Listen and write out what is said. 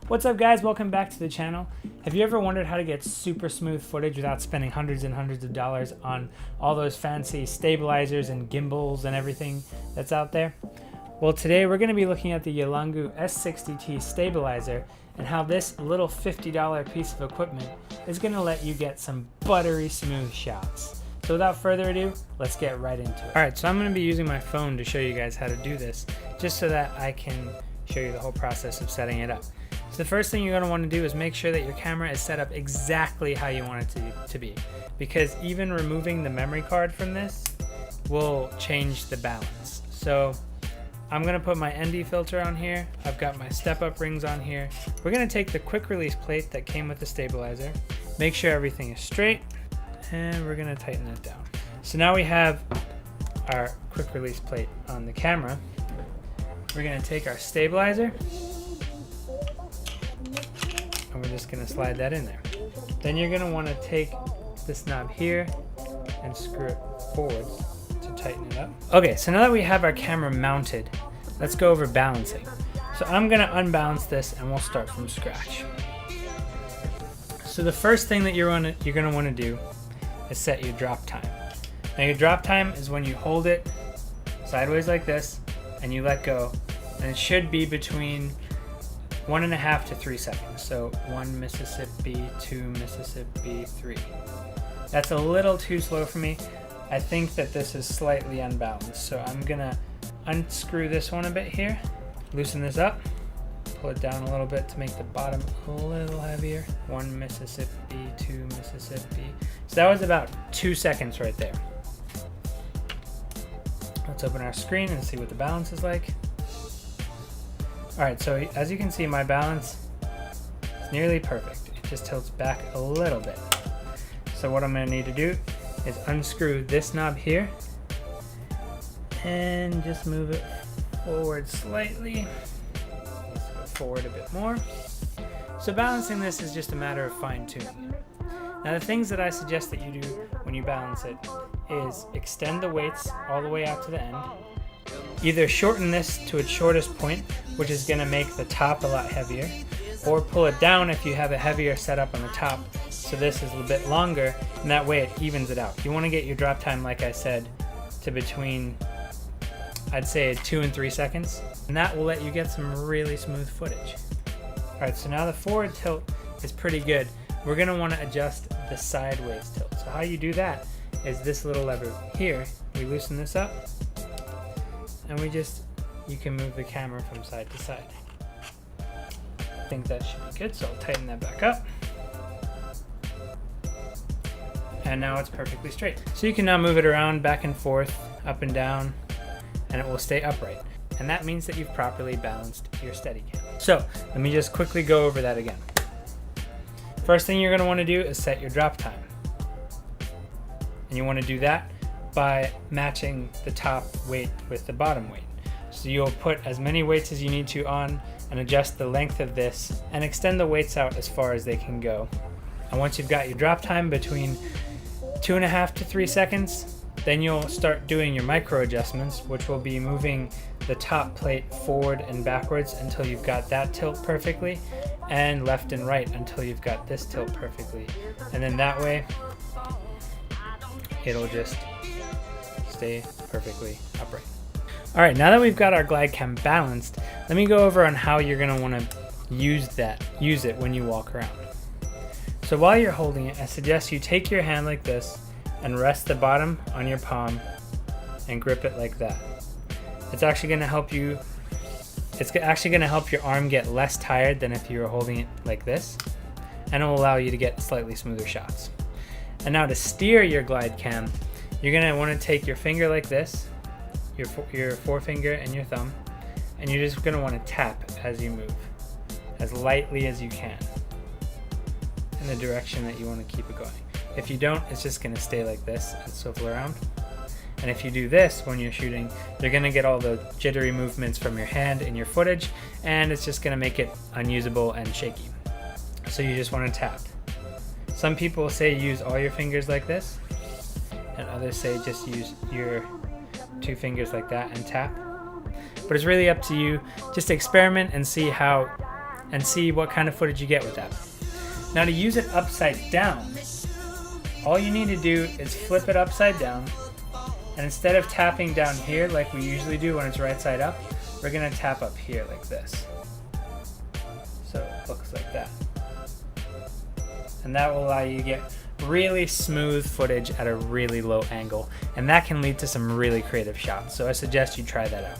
What's up guys, welcome back to the channel. Have you ever wondered how to get super smooth footage without spending hundreds and hundreds of dollars on all those fancy stabilizers and gimbals and everything that's out there? Well, today we're going to be looking at the Yelangu S60T stabilizer and how this little $50 piece of equipment is going to let you get some buttery smooth shots. So without further ado, let's get right into it. Alright, so I'm going to be using my phone to show you guys how to do this, just so that I can show you the whole process of setting it up. So the first thing you're going to want to do is make sure that your camera is set up exactly how you want it to be, because even removing the memory card from this will change the balance. So I'm going to put my ND filter on here, I've got my step-up rings on here. We're going to take the quick release plate that came with the stabilizer, make sure everything is straight, and we're going to tighten it down. So now we have our quick release plate on the camera. We're going to take our stabilizer, and we're just going to slide that in there. Then you're going to want to take this knob here and screw it forward to tighten it up. Okay, so now that we have our camera mounted, let's go over balancing. So I'm going to unbalance this and we'll start from scratch. So the first thing that you're going to want to do is set your drop time. Now your drop time is when you hold it sideways like this and you let go, and it should be between 1.5 to 3 seconds. So 1 Mississippi, 2 Mississippi, 3. That's a little too slow for me. I think that this is slightly unbalanced. So I'm gonna unscrew this one a bit here, loosen this up, pull it down a little bit to make the bottom a little heavier. 1 Mississippi, 2 Mississippi. So that was about 2 seconds right there. Let's open our screen and see what the balance is like. Alright, so as you can see, my balance is nearly perfect. It just tilts back a little bit. So what I'm going to need to do is unscrew this knob here and just move it forward slightly. Let's go forward a bit more. So balancing this is just a matter of fine-tuning. Now the things that I suggest that you do when you balance it is extend the weights all the way out to the end. Either shorten this to its shortest point, which is going to make the top a lot heavier, or pull it down if you have a heavier setup on the top, so this is a bit longer, and that way it evens it out. You want to get your drop time, like I said, to between, I'd say 2 and 3 seconds, and that will let you get some really smooth footage. Alright, so now the forward tilt is pretty good. We're going to want to adjust the sideways tilt. So how you do that is this little lever here. We loosen this up, and you can move the camera from side to side. I think that should be good, so I'll tighten that back up. And now it's perfectly straight. So you can now move it around back and forth, up and down, and it will stay upright. And that means that you've properly balanced your Steadicam. So let me just quickly go over that again. First thing you're going to want to do is set your drop time. And you want to do that by matching the top weight with the bottom weight. So you'll put as many weights as you need to on and adjust the length of this and extend the weights out as far as they can go. And once you've got your drop time between 2.5 to 3 seconds, then you'll start doing your micro adjustments, which will be moving the top plate forward and backwards until you've got that tilt perfectly, and left and right until you've got this tilt perfectly. And then that way, it'll just stay perfectly upright. Alright, now that we've got our glide cam balanced, let me go over on how you're going to want to use it when you walk around. So while you're holding it, I suggest you take your hand like this and rest the bottom on your palm and grip it like that. It's actually going to help you, your arm get less tired than if you were holding it like this, and it will allow you to get slightly smoother shots. And now to steer your glide cam, you're going to want to take your finger like this, your forefinger and your thumb, and you're just going to want to tap as you move, as lightly as you can, in the direction that you want to keep it going. If you don't, it's just going to stay like this and swivel around. And if you do this when you're shooting, you're going to get all the jittery movements from your hand in your footage, and it's just going to make it unusable and shaky. So you just want to tap. Some people say use all your fingers like this, and others say just use your 2 fingers like that and tap. But it's really up to you. Just experiment and see how and see what kind of footage you get with that. Now to use it upside down, all you need to do is flip it upside down, and instead of tapping down here like we usually do when it's right side up, we're gonna tap up here like this. So it looks like that. And that will allow you to get really smooth footage at a really low angle, and that can lead to some really creative shots. So I suggest you try that out.